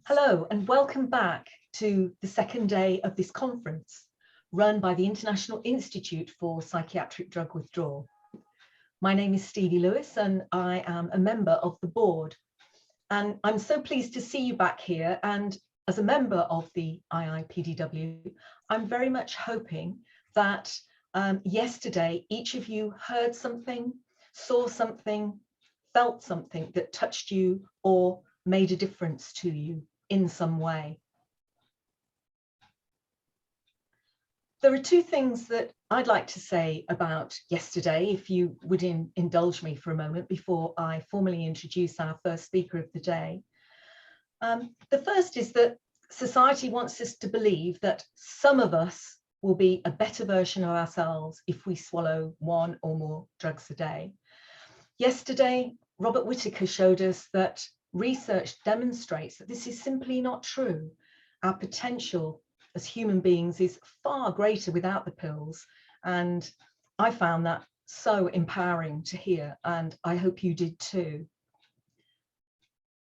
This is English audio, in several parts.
Hello and welcome back to the second day of this conference run by the International Institute for Psychiatric Drug Withdrawal. My name is Stevie Lewis and I am a member of the board. And I'm so pleased to see you back here, and as a member of the IIPDW, I'm very much hoping that yesterday each of you heard something, saw something, felt something that touched you or made a difference to you in some way. There are two things that I'd like to say about yesterday, if you would indulge me for a moment before I formally introduce our first speaker of the day. The first is that society wants us to believe that some of us will be a better version of ourselves if we swallow one or more drugs a day. Yesterday, Robert Whittaker showed us that research demonstrates that this is simply not true. Our potential as human beings is far greater without the pills, and I found that so empowering to hear, and I hope you did too.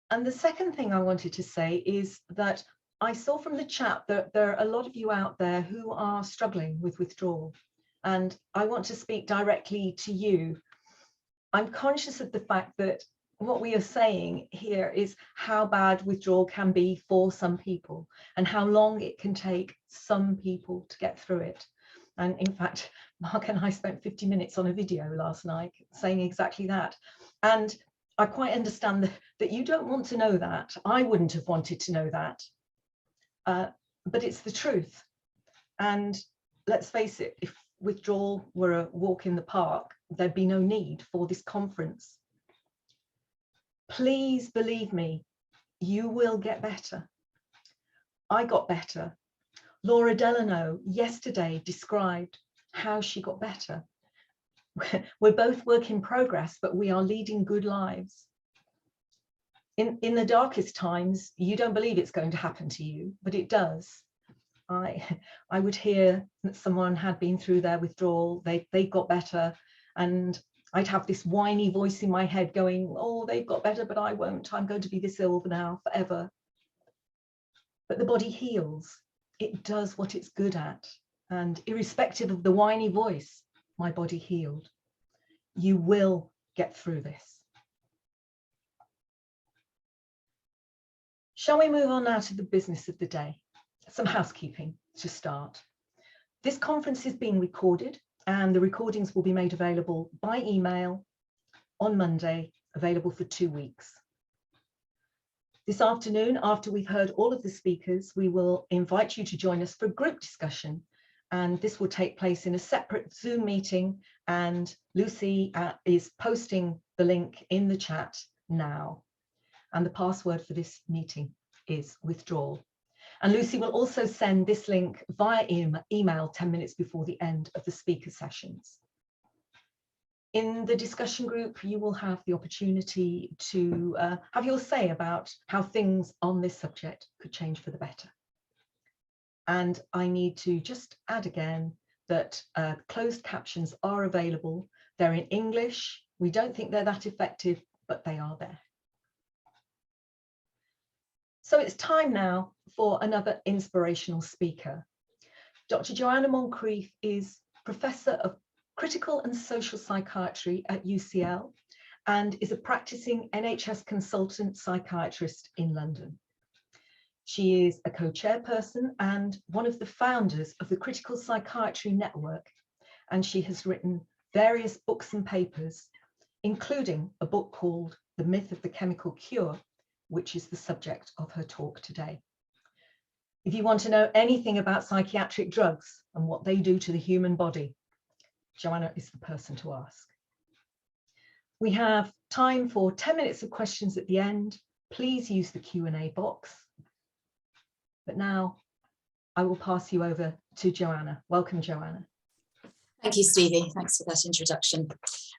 And the second thing I wanted to say is that I saw from the chat that there are a lot of you out there who are struggling with withdrawal, and I want to speak directly to you. I'm conscious of the fact that what we are saying here is how bad withdrawal can be for some people and how long it can take some people to get through it. And in fact, Mark and I spent 50 minutes on a video last night saying exactly that. And I quite understand that you don't want to know that. I wouldn't have wanted to know that. But it's the truth. And let's face it, if withdrawal were a walk in the park, there'd be no need for this conference. Please believe me, you will get better. I got better. Laura Delano yesterday described how she got better. We're both work in progress, but we are leading good lives. In the darkest times, you don't believe it's going to happen to you, but it does. I would hear that someone had been through their withdrawal, they got better, and I'd have this whiny voice in my head going, oh, they've got better, but I won't. I'm going to be this ill now forever. But the body heals. It does what it's good at. And irrespective of the whiny voice, my body healed. You will get through this. Shall we move on now to the business of the day? Some housekeeping to start. This conference is being recorded, and the recordings will be made available by email on Monday, available for 2 weeks. This afternoon, after we've heard all of the speakers, we will invite you to join us for a group discussion, and this will take place in a separate Zoom meeting, and Lucy is posting the link in the chat now. And the password for this meeting is withdrawal. And Lucy will also send this link via email 10 minutes before the end of the speaker sessions. In the discussion group, you will have the opportunity to have your say about how things on this subject could change for the better. And I need to just add again that closed captions are available. They're in English. We don't think they're that effective, but they are there. So it's time now for another inspirational speaker. Dr. Joanna Moncrieff is Professor of Critical and Social Psychiatry at UCL and is a practicing NHS consultant psychiatrist in London. She is a co-chairperson and one of the founders of the Critical Psychiatry Network, and she has written various books and papers, including a book called The Myth of the Chemical Cure, which is the subject of her talk today. If you want to know anything about psychiatric drugs and what they do to the human body, Joanna is the person to ask. We have time for 10 minutes of questions at the end. Please use the Q&A box. But now I will pass you over to Joanna. Welcome, Joanna. Thank you, Stevie. Thanks for that introduction.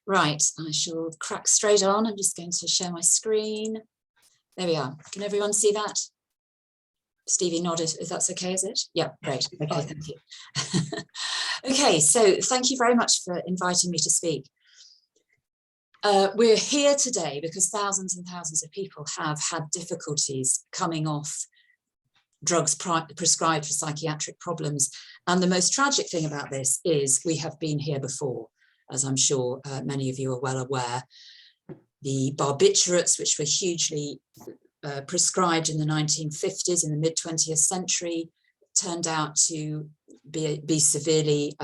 Right, I shall crack straight on. I'm just going to share my screen. There we are. Can everyone see that? Stevie nodded, if that's okay, is it? Yeah, great. Okay, thank you. Okay, so thank you very much for inviting me to speak. We're here today because thousands and thousands of people have had difficulties coming off drugs prescribed for psychiatric problems. And the most tragic thing about this is we have been here before, as I'm sure many of you are well aware. The barbiturates, which were hugely prescribed in the 1950s, in the mid-20th century, turned out to be severely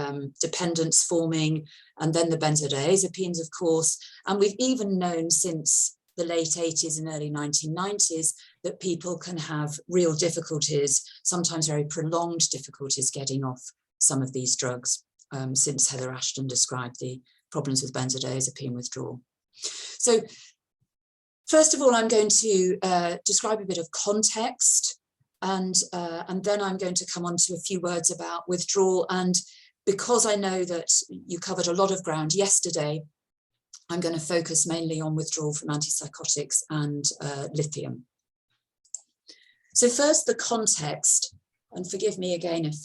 dependence forming, and then the benzodiazepines, of course. And we've even known since the late 80s and early 1990s that people can have real difficulties, sometimes very prolonged difficulties, getting off some of these drugs, since Heather Ashton described the problems with benzodiazepine withdrawal. So first of all, I'm going to describe a bit of context, and then I'm going to come on to a few words about withdrawal. And because I know that you covered a lot of ground yesterday, I'm going to focus mainly on withdrawal from antipsychotics and lithium. So first, the context, and forgive me again if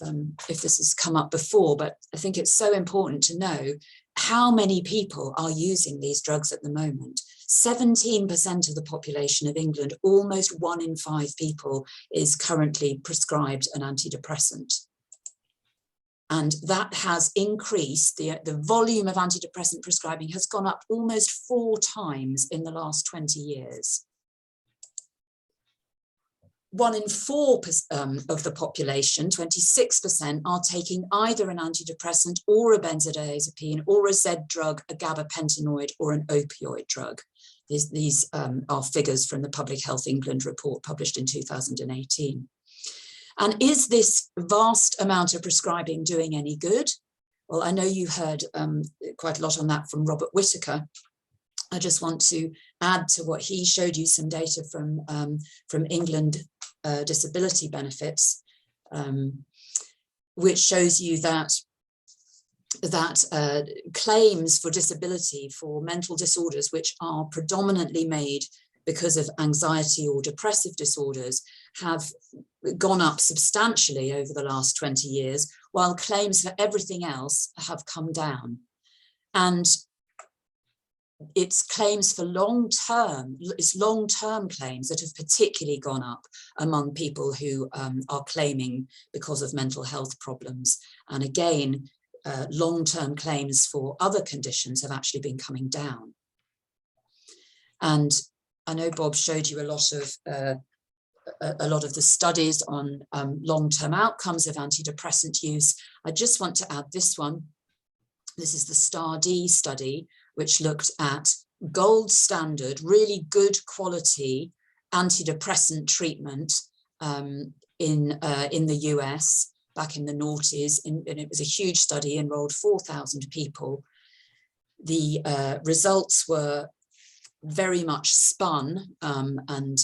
this has come up before, but I think it's so important to know how many people are using these drugs at the moment. 17% of the population of England, almost 1 in 5 people, is currently prescribed an antidepressant. And that has increased, the volume of antidepressant prescribing has gone up almost 4 times in the last 20 years. 1 in 4 of the population, 26%, are taking either an antidepressant or a benzodiazepine or a Z drug, a gabapentinoid, or an opioid drug. These are figures from the Public Health England report published in 2018. And is this vast amount of prescribing doing any good? Well, I know you heard quite a lot on that from Robert Whittaker. I just want to add to what he showed you some data from England disability benefits, which shows you that claims for disability for mental disorders, which are predominantly made because of anxiety or depressive disorders, have gone up substantially over the last 20 years, while claims for everything else have come down. And it's claims for long-term claims that have particularly gone up among people who are claiming because of mental health problems. And again, long-term claims for other conditions have actually been coming down. And I know Bob showed you a lot of the studies on long-term outcomes of antidepressant use. I just want to add this one. This is the STAR-D study, which looked at gold standard, really good quality antidepressant treatment in the US back in the noughties, and it was a huge study, enrolled 4,000 people. The results were very much spun and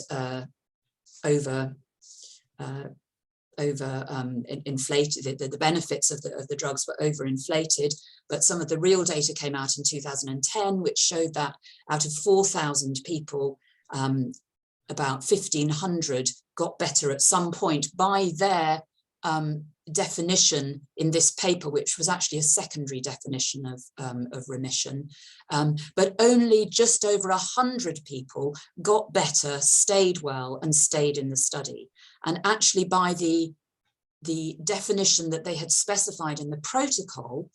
inflated. The benefits of the drugs were overinflated, but some of the real data came out in 2010, which showed that out of 4,000 people, about 1,500 got better at some point by their definition in this paper, which was actually a secondary definition of remission. But only just over 100 people got better, stayed well, and stayed in the study. And actually by the definition that they had specified in the protocol,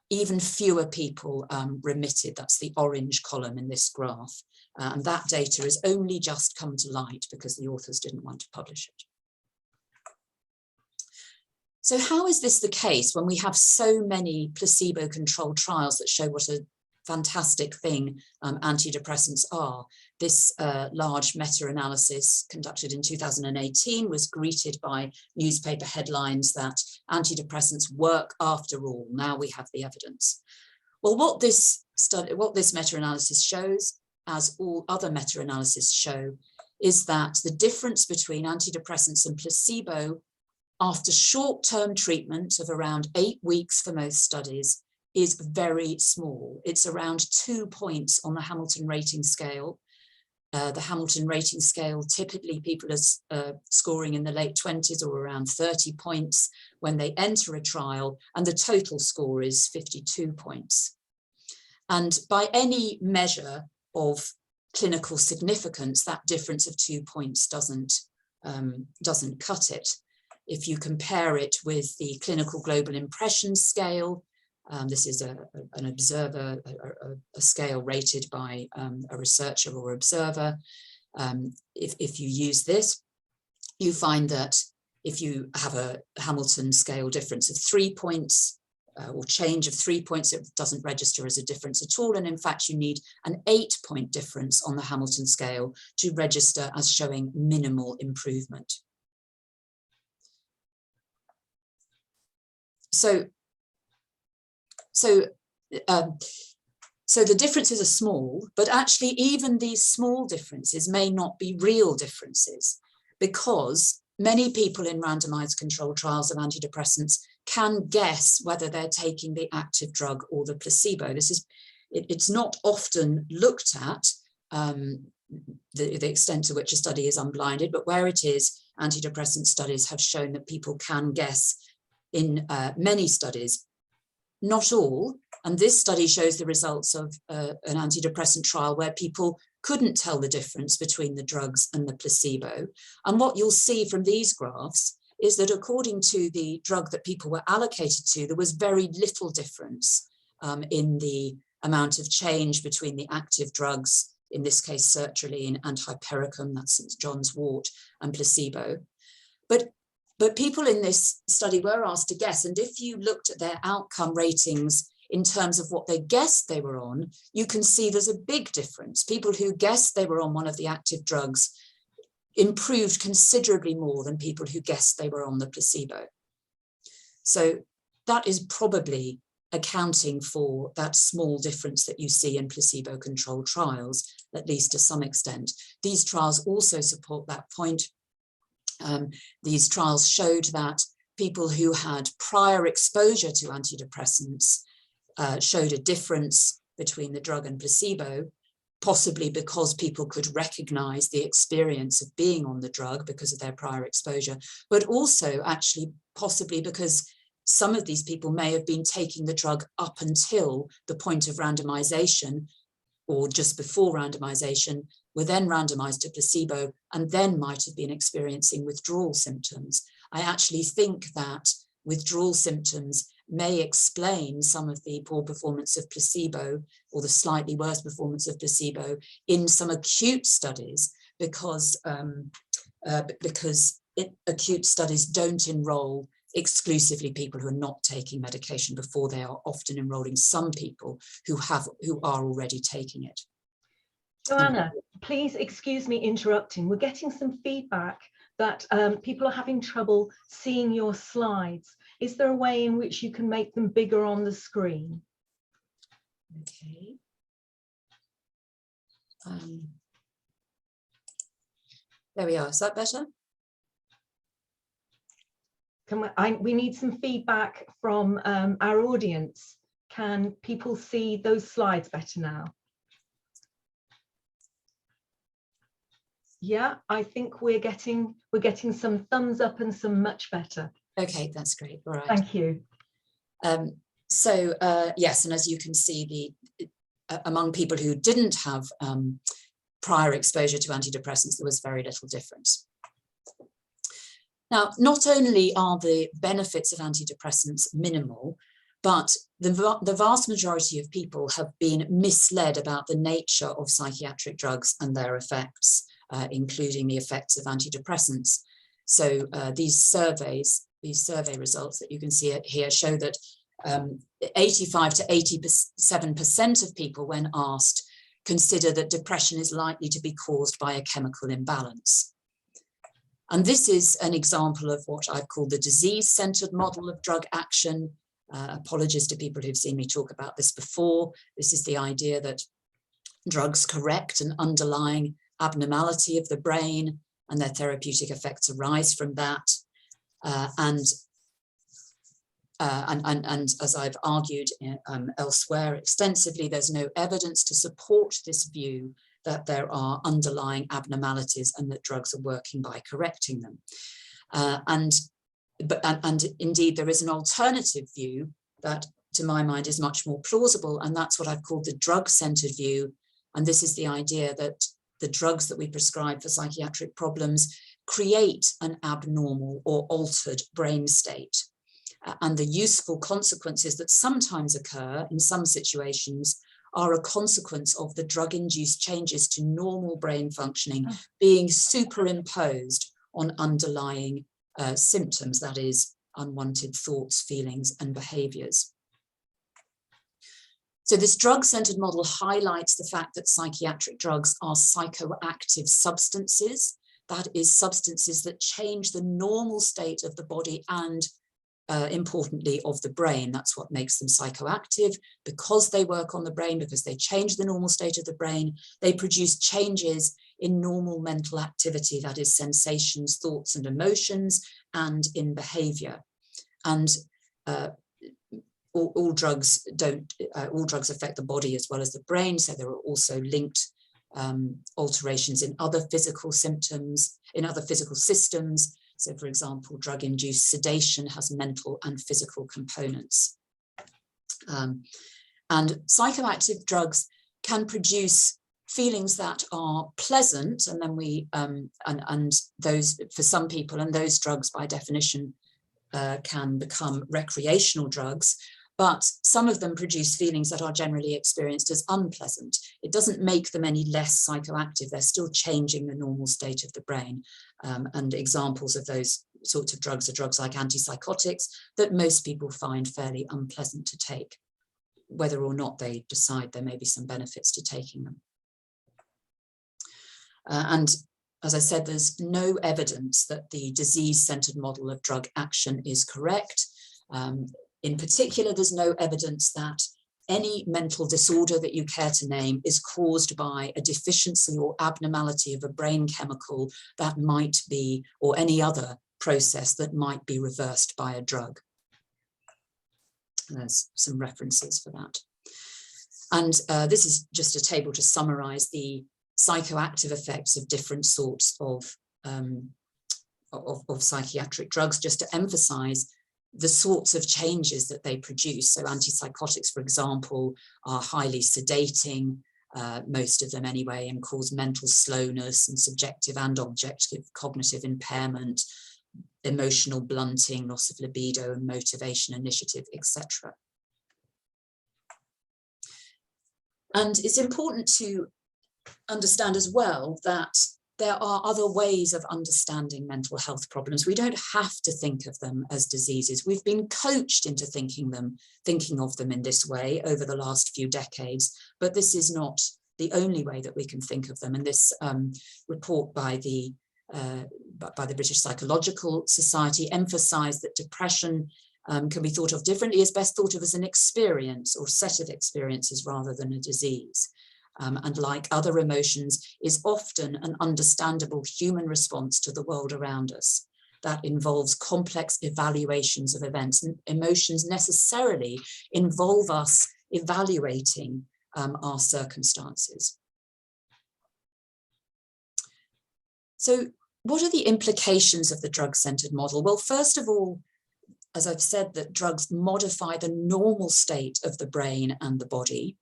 even fewer people remitted. That's the orange column in this graph. And that data has only just come to light because the authors didn't want to publish it. So how is this the case when we have so many placebo-controlled trials that show what a fantastic thing antidepressants are? This large meta-analysis conducted in 2018 was greeted by newspaper headlines that antidepressants work after all. Now we have the evidence. Well, what this meta-analysis shows, as all other meta-analyses show, is that the difference between antidepressants and placebo after short-term treatment of around 8 weeks for most studies is very small. It's around 2 points on the Hamilton rating scale. The Hamilton rating scale, typically people are scoring in the late 20s or around 30 points when they enter a trial, and the total score is 52 points. And by any measure, of clinical significance, that difference of 2 points doesn't cut it. If you compare it with the clinical global impression scale, this is an observer, a scale rated by a researcher or observer. If you use this, you find that if you have a Hamilton scale difference of 3 points, or change of 3 points, it doesn't register as a difference at all. And in fact, you need an 8-point difference on the Hamilton scale to register as showing minimal improvement. So the differences are small, but actually even these small differences may not be real differences, because many people in randomized controlled trials of antidepressants can guess whether they're taking the active drug or the placebo. It's not often looked at, the extent to which a study is unblinded, but where it is, antidepressant studies have shown that people can guess in many studies, not all. And this study shows the results of an antidepressant trial where people couldn't tell the difference between the drugs and the placebo. And what you'll see from these graphs is that according to the drug that people were allocated to, there was very little difference in the amount of change between the active drugs, in this case sertraline and hypericum, that's St. John's wort, and placebo. But people in this study were asked to guess, and if you looked at their outcome ratings in terms of what they guessed they were on, you can see there's a big difference. People who guessed they were on one of the active drugs improved considerably more than people who guessed they were on the placebo. So that is probably accounting for that small difference that you see in placebo-controlled trials, at least to some extent. These trials also support that point. These trials showed that people who had prior exposure to antidepressants showed a difference between the drug and placebo, possibly because people could recognize the experience of being on the drug because of their prior exposure, but also actually possibly because some of these people may have been taking the drug up until the point of randomization or just before randomization, were then randomized to placebo and then might have been experiencing withdrawal symptoms. I actually think that withdrawal symptoms may explain some of the poor performance of placebo or the slightly worse performance of placebo in some acute studies, because acute studies don't enroll exclusively people who are not taking medication before. They are often enrolling some people who are already taking it. Joanna, please excuse me interrupting. We're getting some feedback that people are having trouble seeing your slides. Is there a way in which you can make them bigger on the screen? Okay. There we are. Is that better? We need some feedback from our audience. Can people see those slides better now? Yeah, I think we're getting some thumbs up and some much better. Okay, that's great. All right. Thank you. Yes, and as you can see, among people who didn't have prior exposure to antidepressants, there was very little difference. Now, not only are the benefits of antidepressants minimal, but the vast majority of people have been misled about the nature of psychiatric drugs and their effects, including the effects of antidepressants. So these survey results that you can see here show that 85 to 87% of people, when asked, consider that depression is likely to be caused by a chemical imbalance. And this is an example of what I've called the disease-centered model of drug action. Apologies to people who've seen me talk about this before. This is the idea that drugs correct an underlying abnormality of the brain and their therapeutic effects arise from that. And as I've argued elsewhere extensively, there's no evidence to support this view that there are underlying abnormalities and that drugs are working by correcting them. And indeed, there is an alternative view that, to my mind, is much more plausible, and that's what I've called the drug-centered view. And this is the idea that the drugs that we prescribe for psychiatric problems create an abnormal or altered brain state. And the useful consequences that sometimes occur in some situations are a consequence of the drug-induced changes to normal brain functioning being superimposed on underlying symptoms, that is, unwanted thoughts, feelings, and behaviors. So this drug-centered model highlights the fact that psychiatric drugs are psychoactive substances, that is, substances that change the normal state of the body and importantly of the brain. That's what makes them psychoactive. Because they work on the brain, because they change the normal state of the brain, they produce changes in normal mental activity, that is sensations, thoughts and emotions, and in behavior. And all drugs affect the body as well as the brain, so there are also linked alterations in other physical symptoms, in other physical systems. So, for example, drug-induced sedation has mental and physical components. And psychoactive drugs can produce feelings that are pleasant, and then and those, for some people, and those drugs by definition can become recreational drugs, but some of them produce feelings that are generally experienced as unpleasant. It doesn't make them any less psychoactive. They're still changing the normal state of the brain. And examples of those sorts of drugs are drugs like antipsychotics that most people find fairly unpleasant to take, whether or not they decide there may be some benefits to taking them. And as I said, there's no evidence that the disease-centered model of drug action is correct. In particular, there's no evidence that any mental disorder that you care to name is caused by a deficiency or abnormality of a brain chemical that might be, or any other process that might be reversed by a drug. There's some references for that. And this is just a table to summarize the psychoactive effects of different sorts of psychiatric drugs, just to emphasize the sorts of changes that they produce. So antipsychotics, for example, are highly sedating, most of them anyway, and cause mental slowness and subjective and objective cognitive impairment, emotional blunting, loss of libido and motivation, initiative, etc. And it's important to understand as well that there are other ways of understanding mental health problems. We don't have to think of them as diseases. We've been coached into thinking of them in this way over the last few decades, but this is not the only way that we can think of them. And this report by the British Psychological Society emphasised that depression can be thought of differently, is best thought of as an experience or set of experiences rather than a disease. And like other emotions, is often an understandable human response to the world around us that involves complex evaluations of events. And emotions necessarily involve us evaluating our circumstances. So what are the implications of the drug-centered model? Well, first of all, as I've said, that drugs modify the normal state of the brain and the body.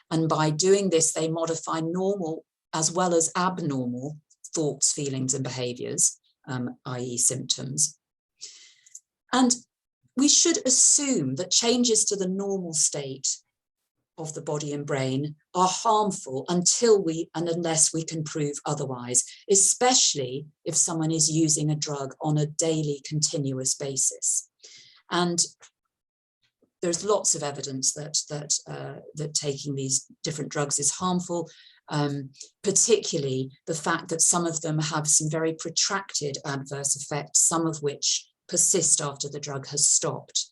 And by doing this, they modify normal as well as abnormal thoughts, feelings, and behaviors, i.e. symptoms. And we should assume that changes to the normal state of the body and brain are harmful until and unless we can prove otherwise, especially if someone is using a drug on a daily, continuous basis. And there's lots of evidence that taking these different drugs is harmful, particularly the fact that some of them have some very protracted adverse effects, some of which persist after the drug has stopped.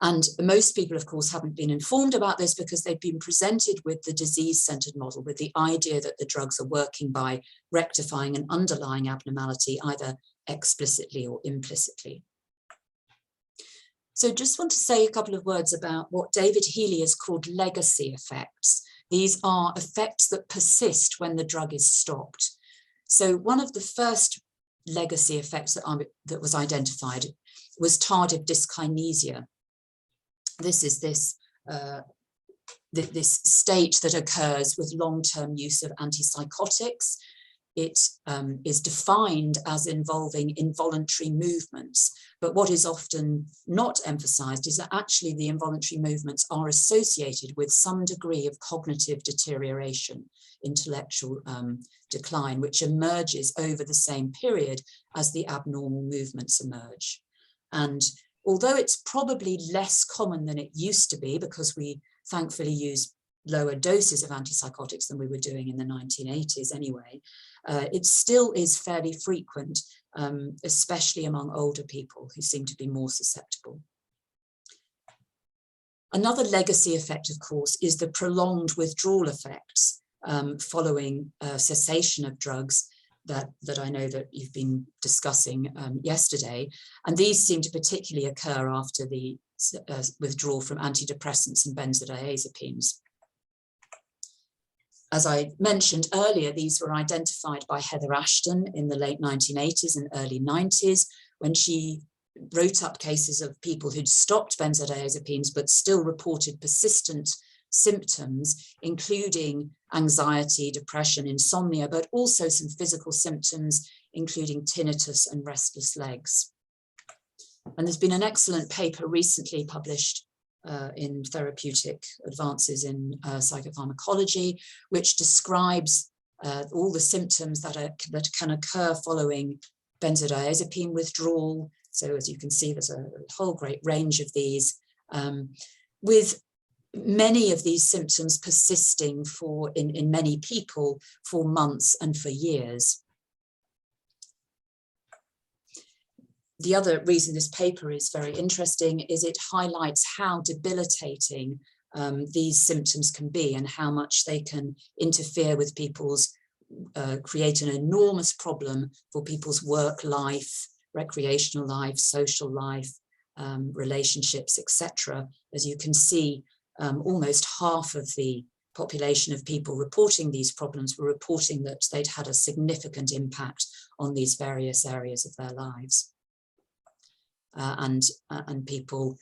And most people, of course, haven't been informed about this because they've been presented with the disease-centered model, with the idea that the drugs are working by rectifying an underlying abnormality, either explicitly or implicitly. So just want to say a couple of words about what David Healy has called legacy effects. These are effects that persist when the drug is stopped. So one of the first legacy effects that was identified was tardive dyskinesia. This is this this state that occurs with long-term use of antipsychotics. It is defined as involving involuntary movements, but what is often not emphasized is that actually the involuntary movements are associated with some degree of cognitive deterioration, intellectual decline, which emerges over the same period as the abnormal movements emerge. And although it's probably less common than it used to be, because we thankfully use lower doses of antipsychotics than we were doing in the 1980s anyway, it still is fairly frequent, especially among older people who seem to be more susceptible. Another legacy effect, of course, is the prolonged withdrawal effects following cessation of drugs that I know that you've been discussing yesterday. And these seem to particularly occur after the withdrawal from antidepressants and benzodiazepines. As I mentioned earlier, these were identified by Heather Ashton in the late 1980s and early 90s, when she wrote up cases of people who'd stopped benzodiazepines but still reported persistent symptoms, including anxiety, depression, insomnia, but also some physical symptoms, including tinnitus and restless legs. And there's been an excellent paper recently published in Therapeutic Advances in Psychopharmacology, which describes all the symptoms that can occur following benzodiazepine withdrawal. So as you can see, there's a whole great range of these, with many of these symptoms persisting in many people for months and for years. The other reason this paper is very interesting is it highlights how debilitating these symptoms can be and how much they can interfere with people's, create an enormous problem for people's work life, recreational life, social life, relationships, etc. As you can see, almost half of the population of people reporting these problems were reporting that they'd had a significant impact on these various areas of their lives. And people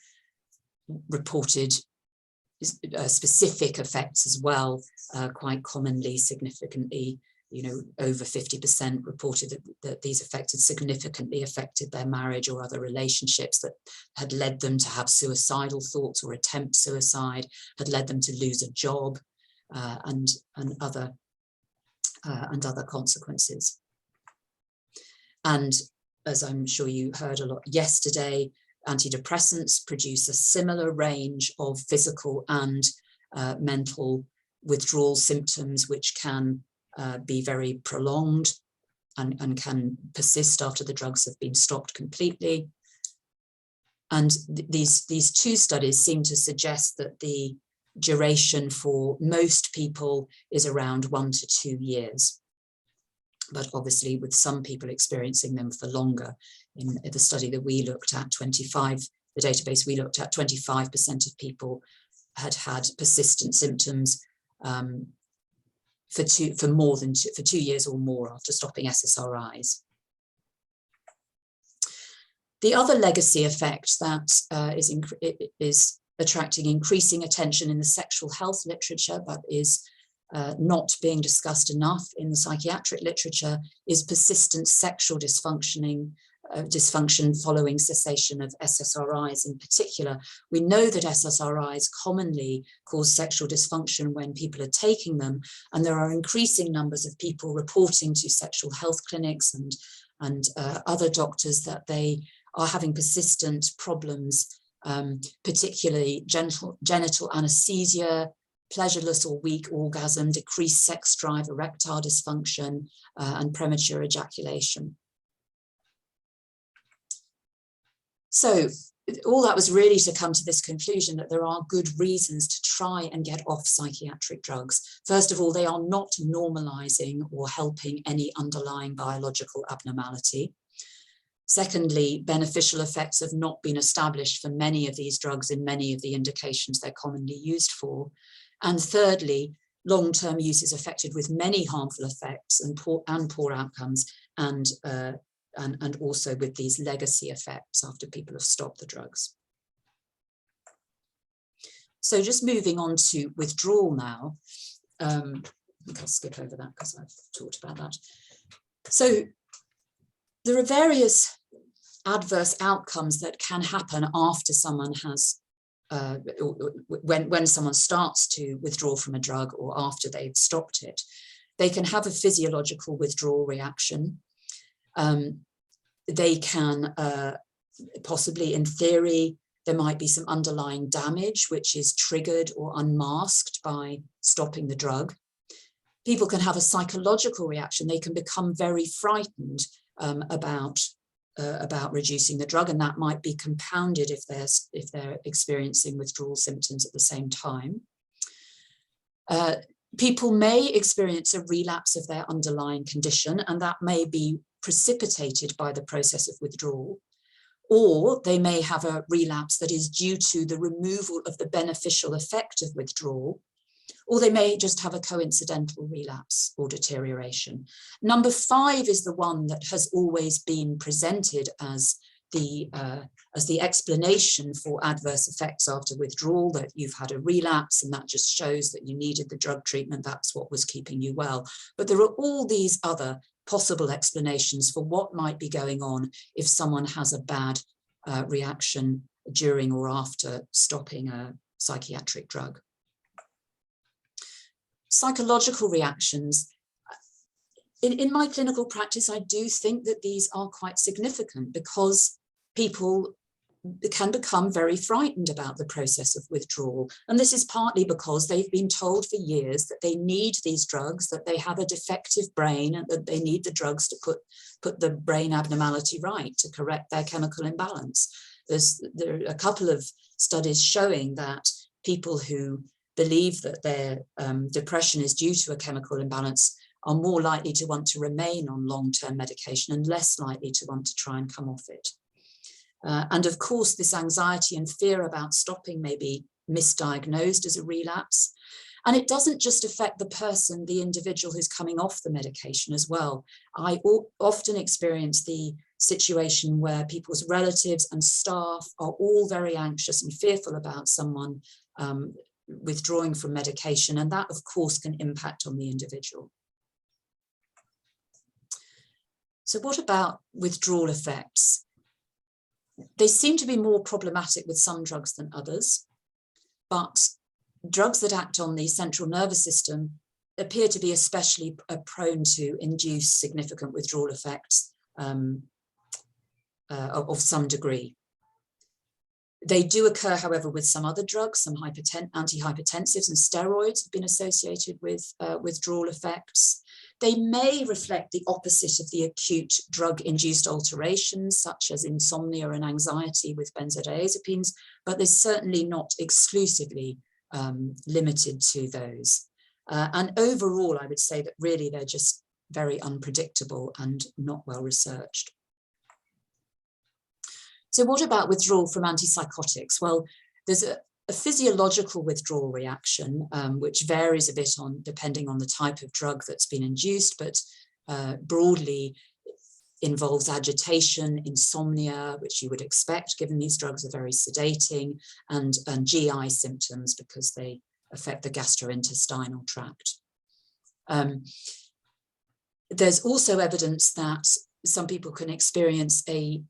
reported specific effects as well, quite commonly, significantly, you know, over 50% reported that these effects had significantly affected their marriage or other relationships, that had led them to have suicidal thoughts or attempt suicide, had led them to lose a job, and other consequences. And as I'm sure you heard a lot yesterday, antidepressants produce a similar range of physical and mental withdrawal symptoms, which can be very prolonged and can persist after the drugs have been stopped completely. And these two studies seem to suggest that the duration for most people is around 1 to 2 years. But obviously with some people experiencing them for longer. In the study that we looked at, the database we looked at, 25% of people had persistent symptoms for 2 years or more after stopping SSRIs. The other legacy effect that is attracting increasing attention in the sexual health literature, but is not being discussed enough in the psychiatric literature, is persistent sexual dysfunction following cessation of SSRIs in particular. We know that SSRIs commonly cause sexual dysfunction when people are taking them, and there are increasing numbers of people reporting to sexual health clinics and other doctors that they are having persistent problems, particularly genital anesthesia, pleasureless or weak orgasm, decreased sex drive, erectile dysfunction, and premature ejaculation. So all that was really to come to this conclusion that there are good reasons to try and get off psychiatric drugs. First of all, they are not normalizing or helping any underlying biological abnormality. Secondly, beneficial effects have not been established for many of these drugs in many of the indications they're commonly used for. And thirdly, long-term use is affected with many harmful effects and poor outcomes, and also with these legacy effects after people have stopped the drugs. So just moving on to withdrawal now. I think I'll skip over that because I've talked about that. So there are various adverse outcomes that can happen after someone has, when someone starts to withdraw from a drug or after they've stopped it. They can have a physiological withdrawal reaction. They can possibly, in theory, there might be some underlying damage which is triggered or unmasked by stopping the drug. People can have a psychological reaction. They can become very frightened about reducing the drug, and that might be compounded if they're experiencing withdrawal symptoms at the same time. People may experience a relapse of their underlying condition, and that may be precipitated by the process of withdrawal. Or they may have a relapse that is due to the removal of the beneficial effect of withdrawal, or they may just have a coincidental relapse or deterioration. Number 5 is the one that has always been presented as the explanation for adverse effects after withdrawal, that you've had a relapse and that just shows that you needed the drug treatment, that's what was keeping you well. But there are all these other possible explanations for what might be going on if someone has a bad reaction during or after stopping a psychiatric drug. Psychological reactions. In my clinical practice, I do think that these are quite significant because people can become very frightened about the process of withdrawal. And this is partly because they've been told for years that they need these drugs, that they have a defective brain, and that they need the drugs to put the brain abnormality right, to correct their chemical imbalance. There are a couple of studies showing that people who believe that their depression is due to a chemical imbalance are more likely to want to remain on long-term medication and less likely to want to try and come off it. And of course, this anxiety and fear about stopping may be misdiagnosed as a relapse. And it doesn't just affect the person, the individual who's coming off the medication as well. I often experience the situation where people's relatives and staff are all very anxious and fearful about someone withdrawing from medication, and that of course can impact on the individual. So what about withdrawal effects? They seem to be more problematic with some drugs than others, but drugs that act on the central nervous system appear to be especially prone to induce significant withdrawal effects of some degree. They do occur, however, with some other drugs. Some antihypertensives and steroids have been associated with withdrawal effects. They may reflect the opposite of the acute drug-induced alterations, such as insomnia and anxiety with benzodiazepines, but they're certainly not exclusively limited to those. And overall, I would say that really they're just very unpredictable and not well researched. So what about withdrawal from antipsychotics? Well, there's a physiological withdrawal reaction, which varies a bit depending on the type of drug that's been induced, but broadly involves agitation, insomnia, which you would expect given these drugs are very sedating, and GI symptoms because they affect the gastrointestinal tract. There's also evidence that some people can experience a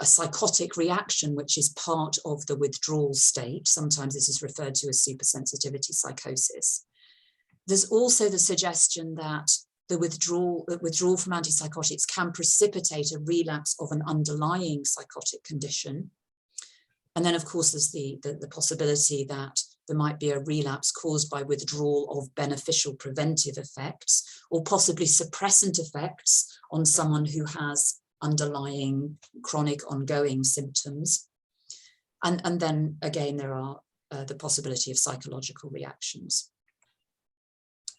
psychotic reaction, which is part of the withdrawal state. Sometimes this is referred to as supersensitivity psychosis. There's also the suggestion that the withdrawal from antipsychotics can precipitate a relapse of an underlying psychotic condition. And then, of course, there's the possibility that there might be a relapse caused by withdrawal of beneficial preventive effects, or possibly suppressant effects on someone who has underlying chronic ongoing symptoms. And then again, there are the possibility of psychological reactions.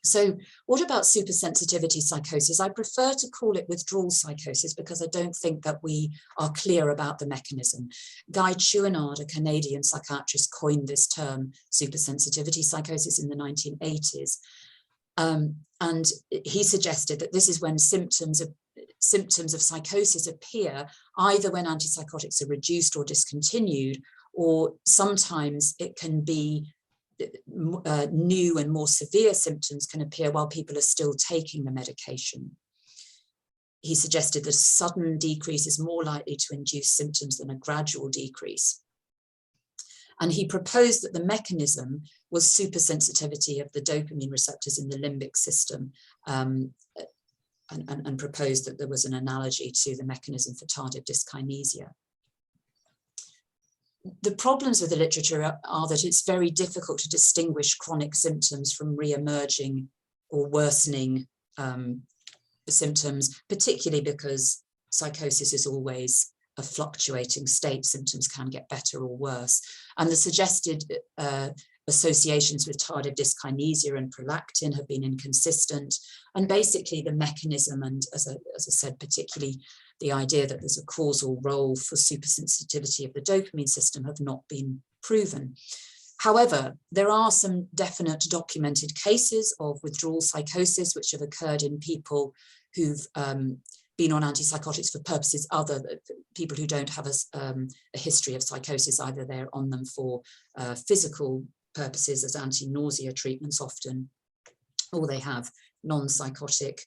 So what about supersensitivity psychosis? I prefer to call it withdrawal psychosis because I don't think that we are clear about the mechanism. Guy Chouinard, a Canadian psychiatrist, coined this term supersensitivity psychosis in the 1980s. And he suggested that this is when symptoms of psychosis appear either when antipsychotics are reduced or discontinued, or sometimes it can be new and more severe symptoms can appear while people are still taking the medication. He suggested that a sudden decrease is more likely to induce symptoms than a gradual decrease. And he proposed that the mechanism was supersensitivity of the dopamine receptors in the limbic system, and proposed that there was an analogy to the mechanism for tardive dyskinesia. The problems with the literature are that it's very difficult to distinguish chronic symptoms from re-emerging or worsening symptoms, particularly because psychosis is always a fluctuating state. Symptoms can get better or worse. And the suggested associations with tardive dyskinesia and prolactin have been inconsistent. And basically the mechanism, and as I said, particularly the idea that there's a causal role for supersensitivity of the dopamine system, have not been proven. However, there are some definite documented cases of withdrawal psychosis which have occurred in people who've been on antipsychotics for purposes other than people who don't have a history of psychosis. Either they're on them for physical purposes as anti-nausea treatments often, or they have non-psychotic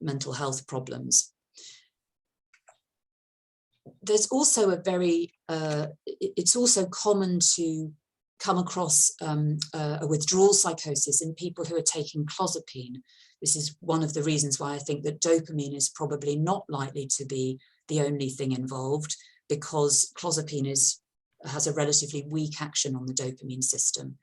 mental health problems. There's also it's also common to come across a withdrawal psychosis in people who are taking clozapine. This is one of the reasons why I think that dopamine is probably not likely to be the only thing involved, because clozapine has a relatively weak action on the dopamine system.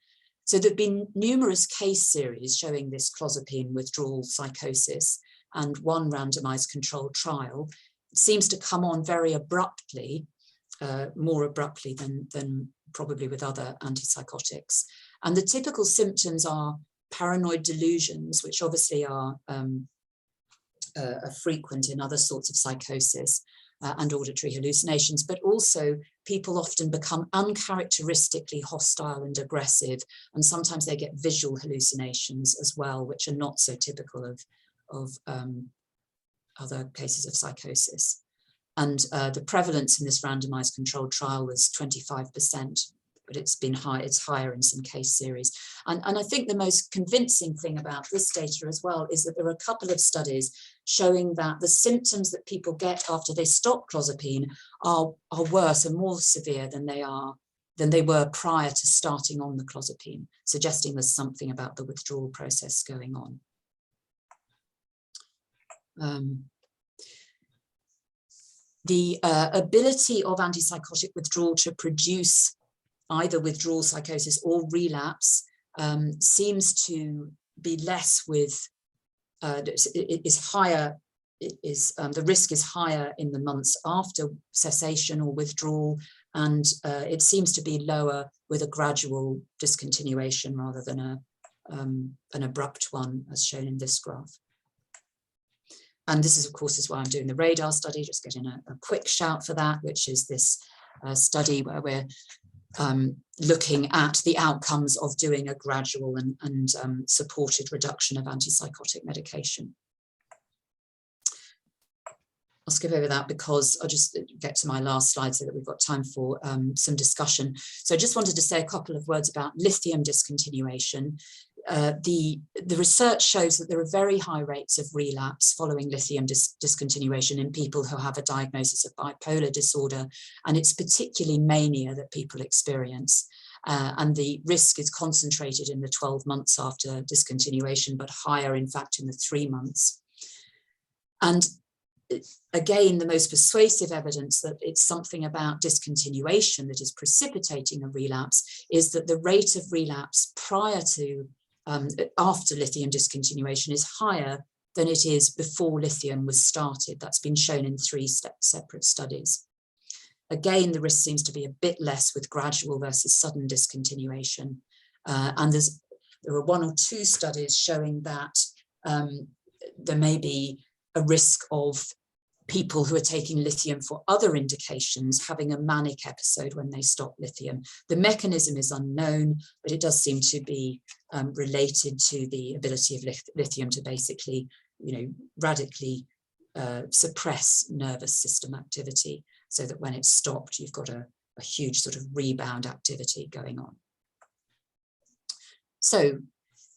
So there have been numerous case series showing this clozapine withdrawal psychosis, and one randomized controlled trial. It seems to come on very abruptly, more abruptly than probably with other antipsychotics. And the typical symptoms are paranoid delusions, which obviously are frequent in other sorts of psychosis, and auditory hallucinations, but also people often become uncharacteristically hostile and aggressive, and sometimes they get visual hallucinations as well, which are not so typical of other cases of psychosis. And the prevalence in this randomized controlled trial was 25%, but it's been high, it's higher in some case series. And I think the most convincing thing about this data as well is that there are a couple of studies showing that the symptoms that people get after they stop clozapine are worse and more severe than they were prior to starting on the clozapine, suggesting there's something about the withdrawal process going on. The ability of antipsychotic withdrawal to produce either withdrawal psychosis or relapse seems to be less with, it is higher, the risk is higher in the months after cessation or withdrawal, and it seems to be lower with a gradual discontinuation rather than an abrupt one, as shown in this graph. And this is, of course, is why I'm doing the radar study, just getting a quick shout for that, which is this study where we're looking at the outcomes of doing a gradual and supported reduction of antipsychotic medication. I'll skip over that because I'll just get to my last slide so that we've got time for some discussion. So I just wanted to say a couple of words about lithium discontinuation. The research shows that there are very high rates of relapse following lithium discontinuation in people who have a diagnosis of bipolar disorder, and it's particularly mania that people experience. And the risk is concentrated in the 12 months after discontinuation, but higher, in fact, in the 3 months. And again, the most persuasive evidence that it's something about discontinuation that is precipitating a relapse is that the rate of relapse prior to after lithium discontinuation is higher than it is before lithium was started. That's been shown in 3 separate studies. Again, the risk seems to be a bit less with gradual versus sudden discontinuation. And there are 1 or 2 studies showing that there may be a risk of people who are taking lithium for other indications having a manic episode when they stop lithium. The mechanism is unknown, but it does seem to be related to the ability of lithium to basically, radically suppress nervous system activity, so that when it's stopped, you've got a huge sort of rebound activity going on. So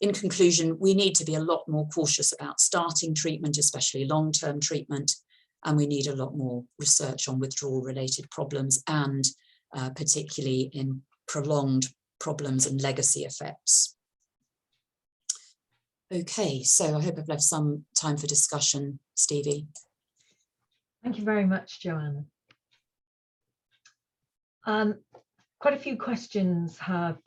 in conclusion, we need to be a lot more cautious about starting treatment, especially long-term treatment, and we need a lot more research on withdrawal-related problems and particularly in prolonged problems and legacy effects. Okay, so I hope I've left some time for discussion, Stevie. Thank you very much, Joanna. Quite a few questions have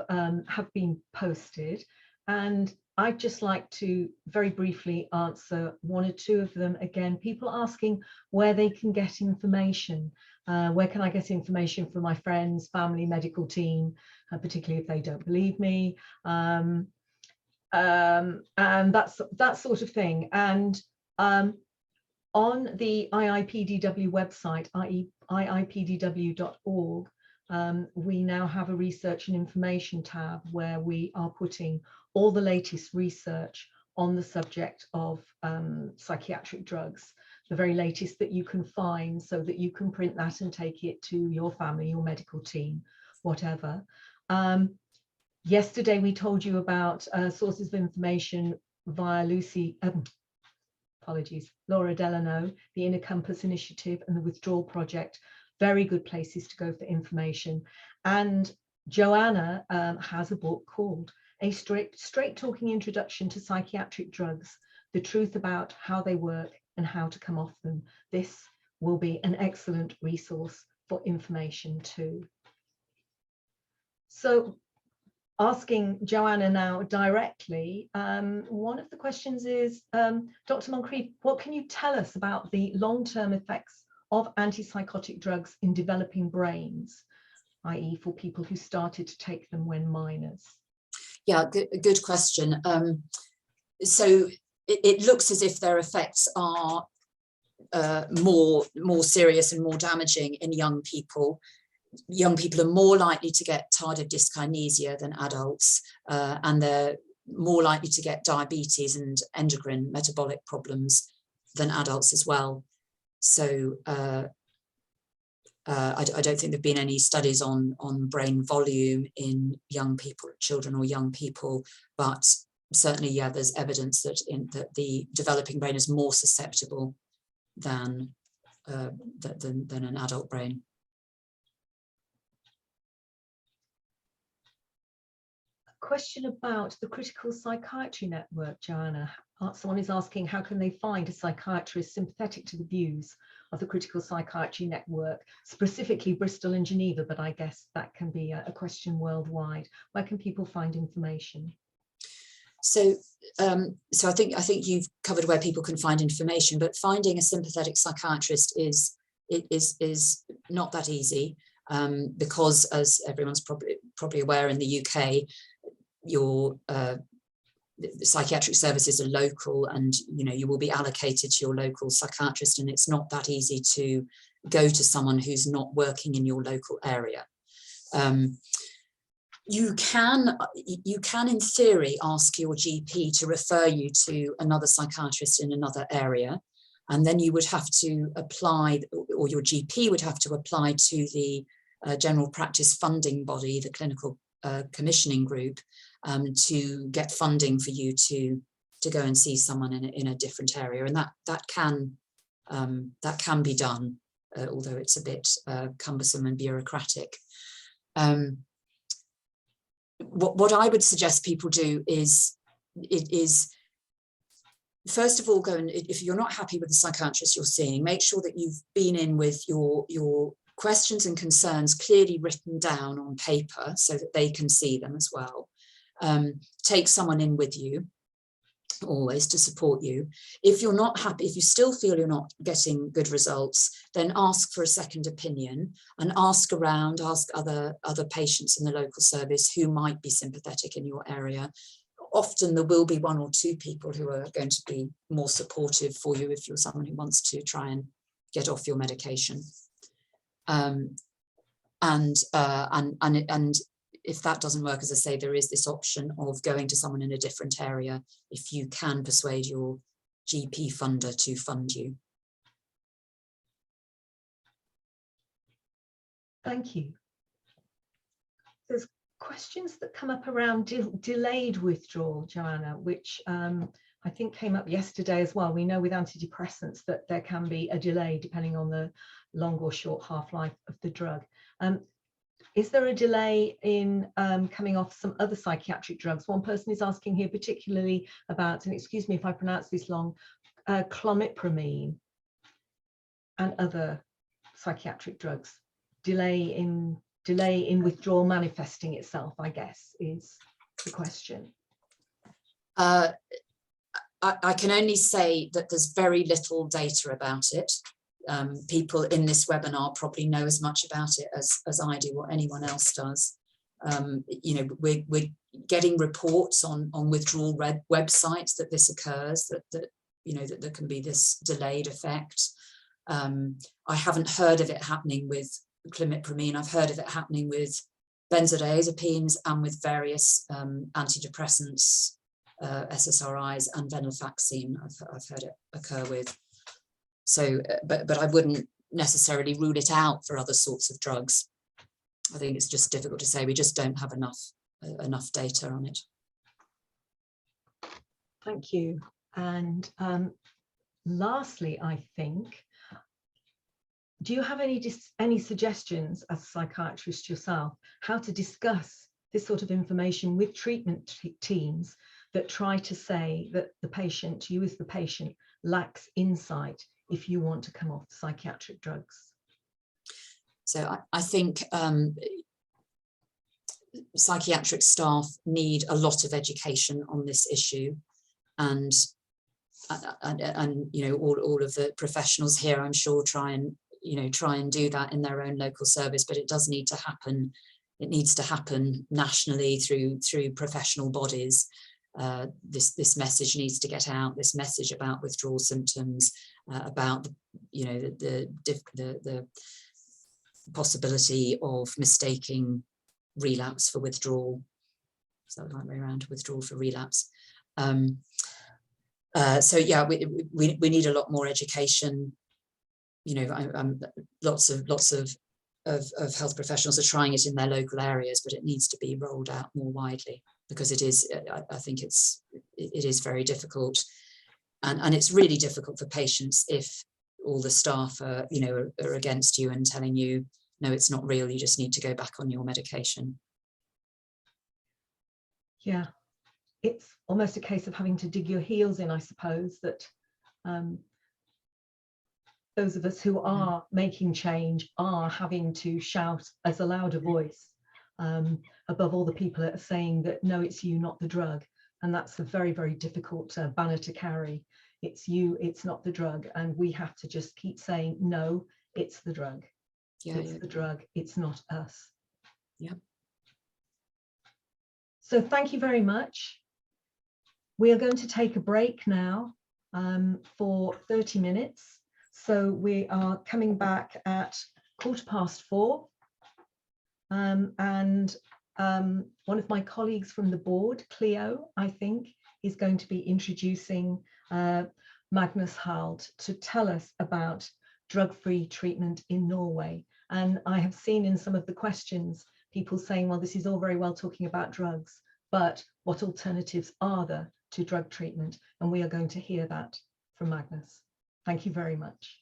been posted, and I'd just like to very briefly answer one or two of them. Again, people asking where they can get information. Where can I get information from my friends, family, medical team, particularly if they don't believe me, and that sort of thing. And on the IIPDW website, IIPDW.org, we now have a research and information tab where we are putting all the latest research on the subject of psychiatric drugs, the very latest that you can find, so that you can print that and take it to your family, your medical team, whatever. Yesterday we told you about sources of information via Laura Delano, the Inner Compass Initiative and the Withdrawal Project. Very good places to go for information. And Joanna has a book called A Straight Talking Introduction to Psychiatric Drugs, The Truth About How They Work and How to Come Off Them. This will be an excellent resource for information too. So asking Joanna now directly, one of the questions is, Dr. Moncrieff, what can you tell us about the long-term effects of antipsychotic drugs in developing brains, i.e. for people who started to take them when minors? Yeah, good question. So it looks as if their effects are more serious and more damaging in young people. Young people are more likely to get tardive dyskinesia than adults, and they're more likely to get diabetes and endocrine metabolic problems than adults as well. So I don't think there've been any studies on brain volume in young people, children or young people, but certainly, yeah, there's evidence that the developing brain is more susceptible than an adult brain. Question about the Critical Psychiatry Network, Joanna. Someone is asking, how can they find a psychiatrist sympathetic to the views of the Critical Psychiatry Network, specifically Bristol and Geneva, but I guess that can be a question worldwide. Where can people find information? So I think you've covered where people can find information, but finding a sympathetic psychiatrist is not that easy, because, as everyone's probably aware, in the UK, your psychiatric services are local, and you will be allocated to your local psychiatrist, and it's not that easy to go to someone who's not working in your local area. You can in theory ask your GP to refer you to another psychiatrist in another area, and then you would have to apply, or your GP would have to apply to the general practice funding body, the clinical commissioning group, to get funding for you to go and see someone in a different area, and that can be done, although it's a bit cumbersome and bureaucratic. What I would suggest people do is first of all, go and, if you're not happy with the psychiatrist you're seeing, make sure that you've been in with your questions and concerns clearly written down on paper so that they can see them as well. Take someone in with you always to support you. If you're not happy, if you still feel you're not getting good results, then ask for a second opinion and ask around, ask other patients in the local service who might be sympathetic in your area. Often there will be one or two people who are going to be more supportive for you if you're someone who wants to try and get off your medication. And if that doesn't work, as I say, there is this option of going to someone in a different area if you can persuade your GP funder to fund you. Thank you. There's questions that come up around delayed withdrawal, Joanna, which I think came up yesterday as well. We know with antidepressants that there can be a delay depending on the long or short half-life of the drug. Is there a delay in coming off some other psychiatric drugs? One person is asking here particularly about, and excuse me if I pronounce this long, clomipramine and other psychiatric drugs. Delay in withdrawal manifesting itself, I guess, is the question. I can only say that there's very little data about it. People in this webinar probably know as much about it as I do or anyone else does. You know, we're getting reports on withdrawal websites that this occurs, that you know, that there can be this delayed effect. I haven't heard of it happening with clomipramine. I've heard of it happening with benzodiazepines and with various antidepressants, SSRIs and venlafaxine. I've heard it occur with. So, but I wouldn't necessarily rule it out for other sorts of drugs. I think it's just difficult to say. We just don't have enough data on it. Thank you. And lastly, I think, do you have any suggestions as a psychiatrist yourself how to discuss this sort of information with treatment teams that try to say that the patient, you as the patient, lacks insight if you want to come off psychiatric drugs? So I think psychiatric staff need a lot of education on this issue, and you know, all of the professionals here, I'm sure, try and do that in their own local service, but it does need to happen. It needs to happen nationally through professional bodies. This message needs to get out. This message about withdrawal symptoms, about you know, the possibility of mistaking relapse for withdrawal. So the right way around, withdrawal for relapse. So yeah, we need a lot more education. You know, lots of health professionals are trying it in their local areas, but it needs to be rolled out more widely, because it is, I think it is very difficult, and it's really difficult for patients if all the staff are, you know, are against you and telling you, no, it's not real, you just need to go back on your medication. Yeah, it's almost a case of having to dig your heels in, I suppose, that those of us who are making change are having to shout as a louder voice above all the people that are saying that, no, it's you, not the drug. And that's a very, very difficult banner to carry. It's you, it's not the drug. And we have to just keep saying, no, it's the drug. Yeah, it's the drug, it's not us. Yeah. So thank you very much. We are going to take a break now for 30 minutes. So we are coming back at 4:15. And one of my colleagues from the board, Cleo, I think, is going to be introducing Magnus Hald to tell us about drug-free treatment in Norway. And I have seen in some of the questions people saying, well, this is all very well talking about drugs, but what alternatives are there to drug treatment? And we are going to hear that from Magnus. Thank you very much.